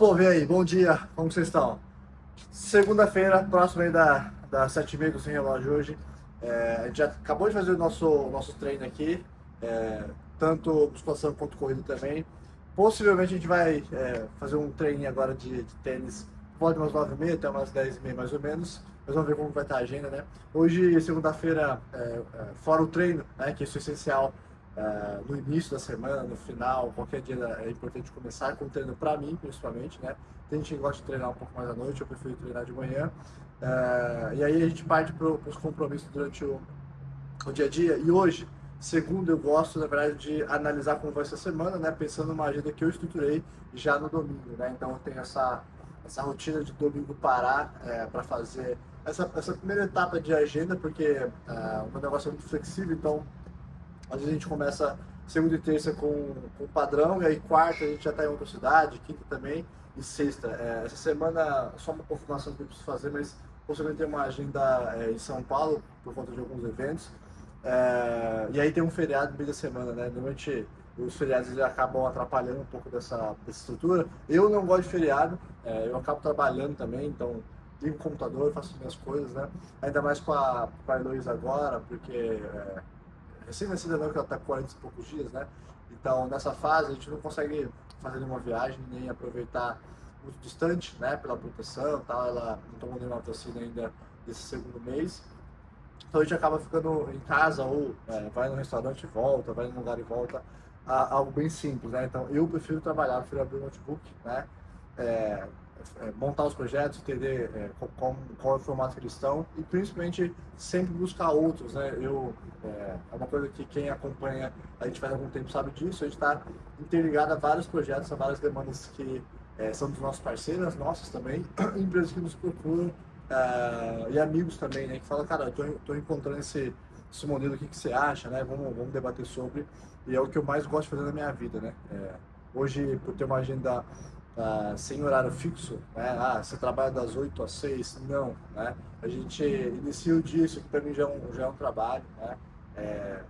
povo, e aí? Bom dia, como vocês estão? Segunda-feira, próximo aí das 7h30 do Sem Relógio hoje. A gente já acabou de fazer o nosso treino aqui, tanto musculação quanto corrida também. Possivelmente a gente vai fazer um treininho agora de tênis, pode umas 9h30 até umas 10h30 mais ou menos. Mas vamos ver como vai estar a agenda, né? Hoje, segunda-feira, fora o treino, né, que isso é essencial no início da semana, no final, qualquer dia é importante começar com o treino para mim, principalmente, né? Tem gente que gosta de treinar um pouco mais à noite, eu prefiro treinar de manhã. E aí a gente parte para os compromissos durante o dia a dia. E hoje, segunda, eu gosto, na verdade, de analisar como vai ser a semana, né? Pensando numa agenda que eu estruturei já no domingo, né? Então eu tenho essa rotina de domingo parar para fazer essa primeira etapa de agenda, porque o meu negócio é muito flexível, então às vezes a gente começa segunda e terça com padrão, e aí quarta a gente já está em outra cidade, quinta também, e sexta. Essa semana, só uma confirmação que eu preciso fazer, mas possivelmente tem uma agenda em São Paulo, por conta de alguns eventos. E aí tem um feriado no meio da semana, né? Normalmente os feriados eles acabam atrapalhando um pouco dessa estrutura. Eu não gosto de feriado, eu acabo trabalhando também, então ligo o computador, faço minhas coisas, né? Ainda mais com a Heloísa agora, porque recém-nascida não, que ela está com 40 e poucos dias, né? Então nessa fase a gente não consegue fazer nenhuma viagem, nem aproveitar muito distante, né? Pela proteção e tal, ela não tomou nenhuma vacina ainda desse segundo mês. Então a gente acaba ficando em casa ou vai no restaurante e volta, vai num lugar e volta, algo bem simples, né? Então eu prefiro trabalhar, prefiro abrir o notebook, né? Montar os projetos, entender qual é o formato que eles estão e principalmente sempre buscar outros, né? É uma coisa que quem acompanha a gente faz algum tempo sabe disso, a gente está interligado a vários projetos, a várias demandas que são dos nossos parceiros, nossas também, empresas que nos procuram e amigos também, né? Que falam, cara, eu tô encontrando esse modelo aqui, que você acha, né? Vamos debater sobre, e é o que eu mais gosto de fazer na minha vida, né? Hoje, por ter uma agenda sem horário fixo, né? Você trabalha das 8 às 6, não, né? A gente inicia o dia, isso aqui para mim já é um trabalho, né?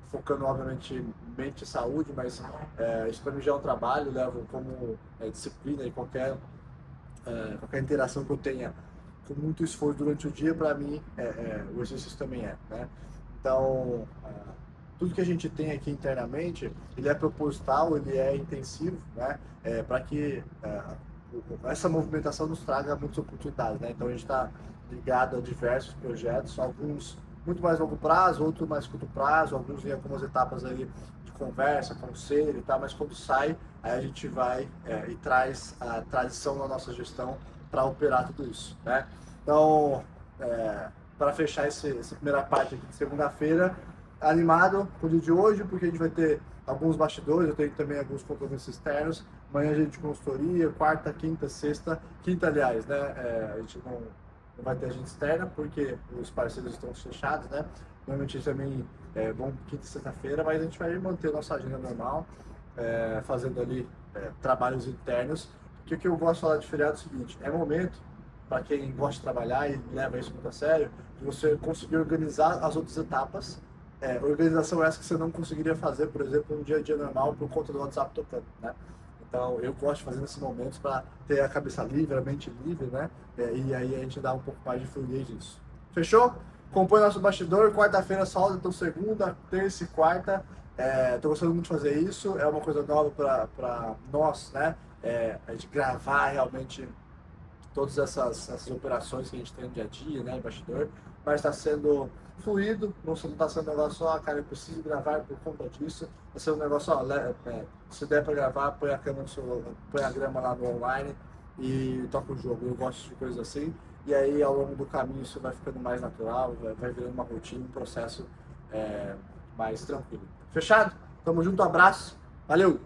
Focando obviamente em mente e saúde, mas isso para mim já é um trabalho, levo como disciplina, e qualquer interação que eu tenha com muito esforço durante o dia, para mim o exercício também né? Então tudo que a gente tem aqui internamente, ele é proposital, ele é intensivo, né? Para que essa movimentação nos traga muitas oportunidades, né? Então a gente está ligado a diversos projetos, alguns muito mais longo prazo, outros mais curto prazo, alguns em algumas etapas aí de conversa, conselho e tal, mas quando sai, aí a gente vai e traz a tradição na nossa gestão para operar tudo isso, né? Então, para fechar essa primeira parte aqui de segunda-feira, animado com o dia de hoje, porque a gente vai ter alguns bastidores, eu tenho também alguns compromissos externos, amanhã a gente de consultoria, quarta, quinta, sexta, quinta aliás, né? A gente não vai ter agenda externa, porque os parceiros estão fechados, né? Normalmente eles também vão quinta e sexta-feira, mas a gente vai manter a nossa agenda normal, fazendo ali trabalhos internos, porque o que eu gosto de falar de feriado é o seguinte, é momento, para quem gosta de trabalhar e leva isso muito a sério, de você conseguir organizar as outras etapas, organização essa que você não conseguiria fazer, por exemplo, no dia a dia normal, por conta do WhatsApp tocando, né? Então, eu gosto de fazer nesses momentos para ter a cabeça livre, a mente livre, né? E aí a gente dá um pouco mais de fluidez nisso. Fechou? Compõe nosso bastidor, quarta-feira só, então segunda, terça e quarta. Tô gostando muito de fazer isso, é uma coisa nova para nós, né? A gente gravar realmente todas essas operações que a gente tem no dia a dia, né? Em bastidor, mas está sendo fluido, não está sendo um negócio só, cara, eu preciso gravar por conta disso, vai ser um negócio, se der para gravar, põe a câmera no celular, põe a grama lá no online e toca o jogo. Eu gosto de coisas assim, e aí ao longo do caminho isso vai ficando mais natural, vai virando uma rotina, um processo mais tranquilo. Fechado? Tamo junto, abraço, valeu!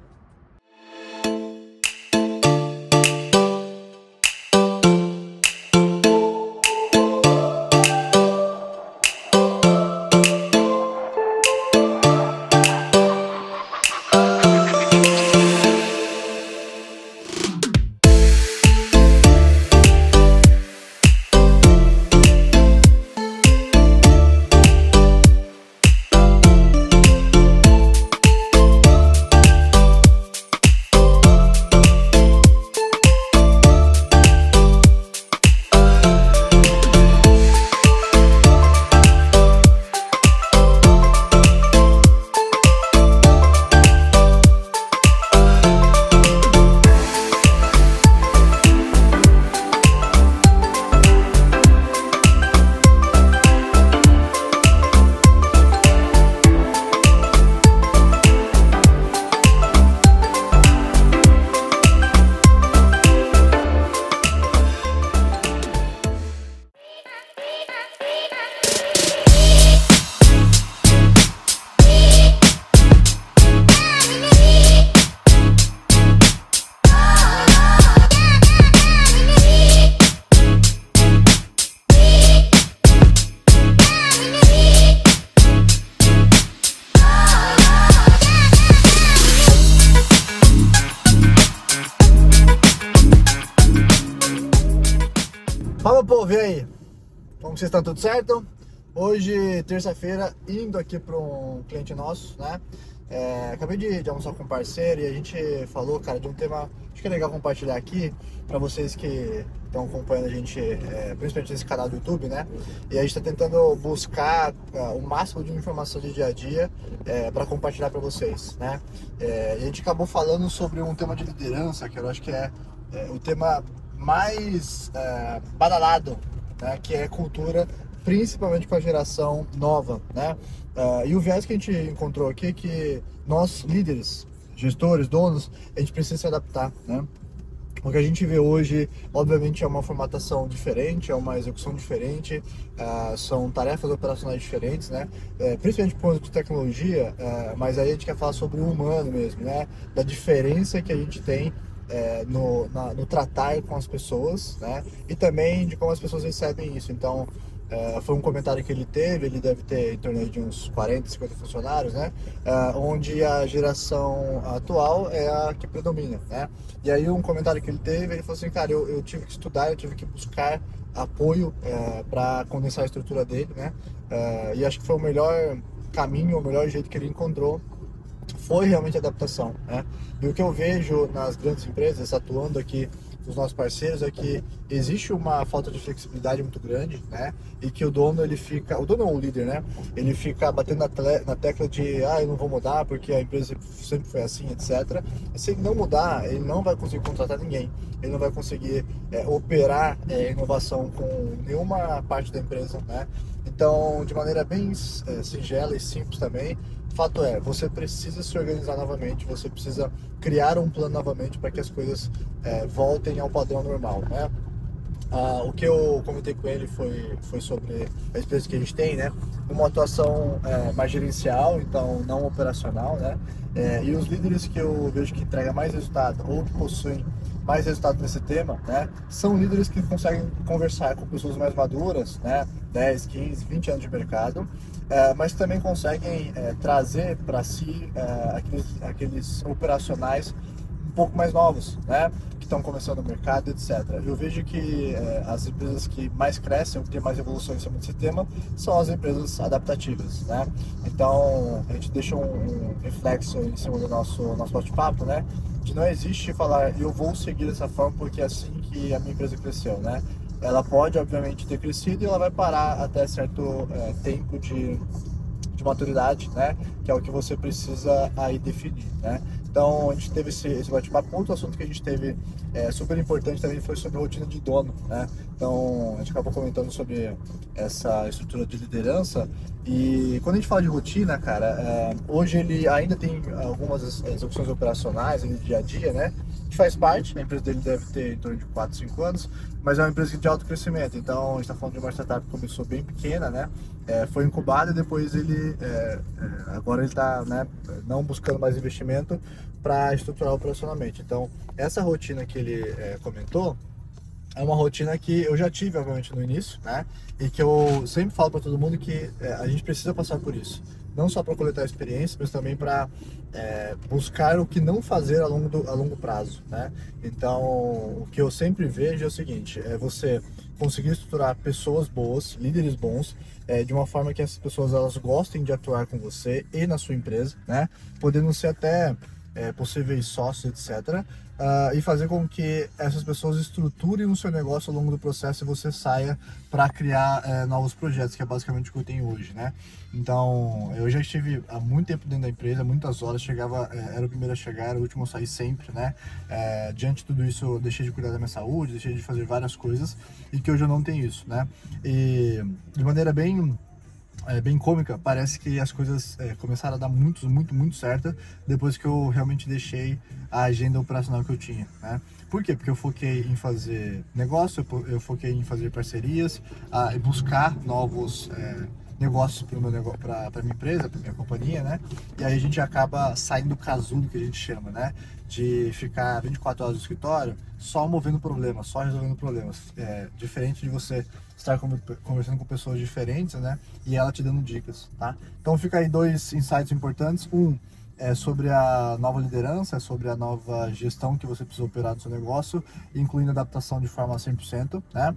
Salve aí! Como vocês estão? Tudo certo? Hoje, terça-feira, indo aqui para um cliente nosso, né? Acabei de almoçar com um parceiro e a gente falou, cara, de um tema, acho que é legal compartilhar aqui para vocês que estão acompanhando a gente, principalmente nesse canal do YouTube, né? E a gente está tentando buscar o máximo de informação de dia a dia para compartilhar para vocês, né? E a gente acabou falando sobre um tema de liderança, que eu acho que é o tema mais badalado, né? Que é cultura, principalmente com a geração nova, né? E o viés que a gente encontrou aqui é que nós, líderes, gestores, donos, a gente precisa se adaptar, né? O que a gente vê hoje, obviamente, é uma formatação diferente, é uma execução diferente, são tarefas operacionais diferentes, né? Principalmente por conta de tecnologia, mas aí a gente quer falar sobre o humano mesmo, né? Da diferença que a gente tem no tratar com as pessoas, né? E também de como as pessoas recebem isso. Então, foi um comentário que ele teve, ele deve ter em torno de uns 40, 50 funcionários, né? Onde a geração atual é a que predomina, né? E aí um comentário que ele teve, ele falou assim, cara, eu tive que estudar, eu tive que buscar apoio para condensar a estrutura dele, né? E acho que foi o melhor caminho, o melhor jeito que ele encontrou foi realmente a adaptação, né? E o que eu vejo nas grandes empresas, atuando aqui com os nossos parceiros, é que existe uma falta de flexibilidade muito grande, né? E que o dono ou o líder, né? Ele fica batendo na tecla de, eu não vou mudar porque a empresa sempre foi assim, etc. E se ele não mudar, ele não vai conseguir contratar ninguém, ele não vai conseguir operar inovação com nenhuma parte da empresa, né? Então, de maneira bem singela e simples também, fato é, você precisa se organizar novamente, você precisa criar um plano novamente para que as coisas voltem ao padrão normal, né? O que eu comentei com ele foi sobre a experiência que a gente tem, né? Uma atuação mais gerencial, então não operacional, né? E os líderes que eu vejo que entregam mais resultado ou que possuem mais resultado nesse tema, né? São líderes que conseguem conversar com pessoas mais maduras, né? 10, 15, 20 anos de mercado, mas também conseguem trazer para si aqueles operacionais um pouco mais novos, né? Que estão começando no mercado, etc. Eu vejo que as empresas que mais crescem, ou que têm mais evolução em cima desse tema, são as empresas adaptativas, né? Então, a gente deixa um reflexo em cima do nosso bate-papo, né? De não existe falar, eu vou seguir dessa forma porque é assim que a minha empresa cresceu, né? Ela pode, obviamente, ter crescido e ela vai parar até certo tempo de maturidade, né? Que é o que você precisa aí definir, né? Então, a gente teve esse bate-papo. Outro assunto que a gente teve super importante também foi sobre a rotina de dono, né? Então, a gente acabou comentando sobre essa estrutura de liderança e quando a gente fala de rotina, cara, hoje ele ainda tem algumas execuções operacionais no dia a dia, né? Que faz parte, a empresa dele deve ter em torno de 4, 5 anos, mas é uma empresa de alto crescimento, então a gente está falando de uma startup que começou bem pequena, né? Foi incubada e depois agora ele está, né, não buscando mais investimento para estruturar operacionalmente. Então, essa rotina que ele comentou é uma rotina que eu já tive, obviamente, no início, né? E que eu sempre falo para todo mundo que a gente precisa passar por isso. Não só para coletar experiência, mas também para buscar o que não fazer a longo prazo, né? Então, o que eu sempre vejo é o seguinte, é você conseguir estruturar pessoas boas, líderes bons, de uma forma que essas pessoas elas gostem de atuar com você e na sua empresa, né? Podendo ser até possíveis sócios, etc. E fazer com que essas pessoas estruturem o seu negócio ao longo do processo e você saia para criar novos projetos, que é basicamente o que eu tenho hoje, né? Então, eu já estive há muito tempo dentro da empresa, muitas horas, era o primeiro a chegar, era o último a sair sempre, né? Diante de tudo isso, eu deixei de cuidar da minha saúde, deixei de fazer várias coisas e que hoje eu não tenho isso, né? E de maneira bem cômica, parece que as coisas começaram a dar muito certo depois que eu realmente deixei a agenda operacional que eu tinha, né? Por quê? Porque eu foquei em fazer negócio, eu foquei em fazer parcerias, e buscar novos negócios para minha empresa, para minha companhia, né? E aí a gente acaba saindo do casulo, que a gente chama, né? De ficar 24 horas no escritório só movendo problemas, só resolvendo problemas. Diferente de você estar conversando com pessoas diferentes, né? E ela te dando dicas, tá? Então fica aí 2 insights importantes. é sobre a nova liderança, é sobre a nova gestão que você precisa operar no seu negócio, incluindo adaptação de forma 100%, né?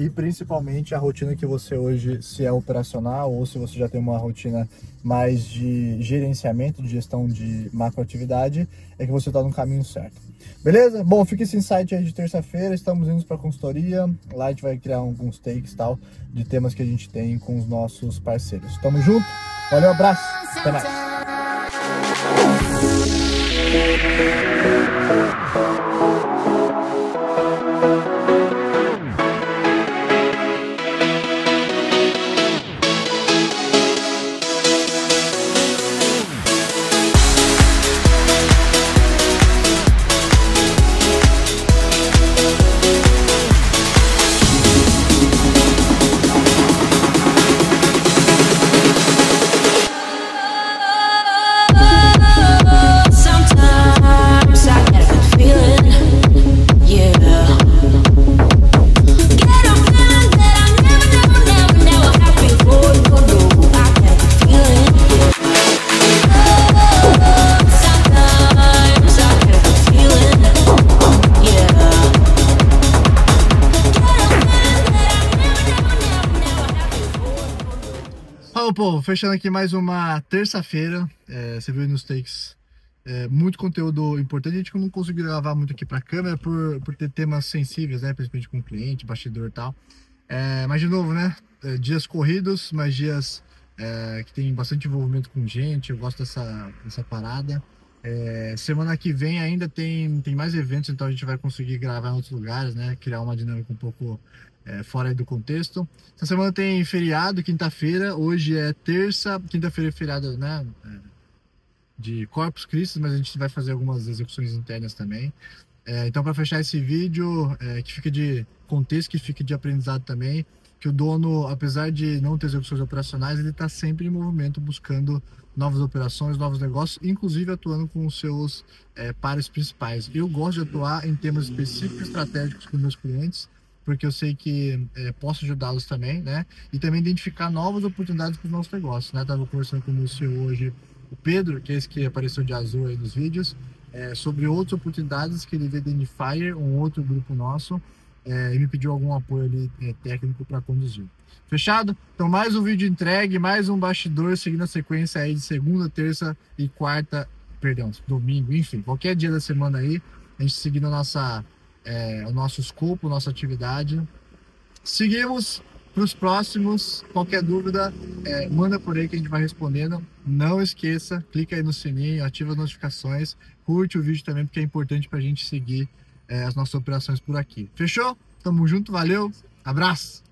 E principalmente a rotina que você hoje, se é operacional ou se você já tem uma rotina mais de gerenciamento, de gestão de macroatividade, é que você está no caminho certo. Beleza? Bom, fica esse insight aí de terça-feira, estamos indo para a consultoria, lá a gente vai criar alguns takes tal, de temas que a gente tem com os nossos parceiros. Tamo junto? Valeu, abraço, até mais! Fala, povo, fechando aqui mais uma terça-feira, você viu aí nos takes muito conteúdo importante. A gente não conseguiu gravar muito aqui para câmera por ter temas sensíveis, né, principalmente com cliente, bastidor e tal, mas de novo, né, dias corridos, mas dias que tem bastante envolvimento com gente. Eu gosto dessa parada. Semana que vem ainda tem mais eventos, então a gente vai conseguir gravar em outros lugares, né, criar uma dinâmica um pouco fora aí do contexto. Essa semana tem feriado, quinta-feira. Hoje é terça, quinta-feira é feriado, né, de Corpus Christi, mas a gente vai fazer algumas execuções internas também. Então, para fechar esse vídeo, que fica de contexto, que fica de aprendizado também, que o dono, apesar de não ter execuções operacionais, ele está sempre em movimento, buscando novas operações, novos negócios, inclusive atuando com os seus pares principais. Eu gosto de atuar em temas específicos e estratégicos com meus clientes, porque eu sei que posso ajudá-los também, né? E também identificar novas oportunidades para os nossos negócios, né? Estava conversando com o meu CEO hoje, o Pedro, que é esse que apareceu de azul aí nos vídeos, sobre outras oportunidades que ele vê da Indiefire, um outro grupo nosso, e me pediu algum apoio ali técnico para conduzir. Fechado? Então mais um vídeo entregue, mais um bastidor, seguindo a sequência aí de segunda, terça e quarta, perdão, domingo, enfim, qualquer dia da semana aí, a gente seguindo o nosso escopo, nossa atividade. Seguimos para os próximos. Qualquer dúvida, manda por aí que a gente vai respondendo. Não esqueça, clica aí no sininho, ativa as notificações, curte o vídeo também, porque é importante para a gente seguir as nossas operações por aqui. Fechou? Tamo junto, valeu, abraço!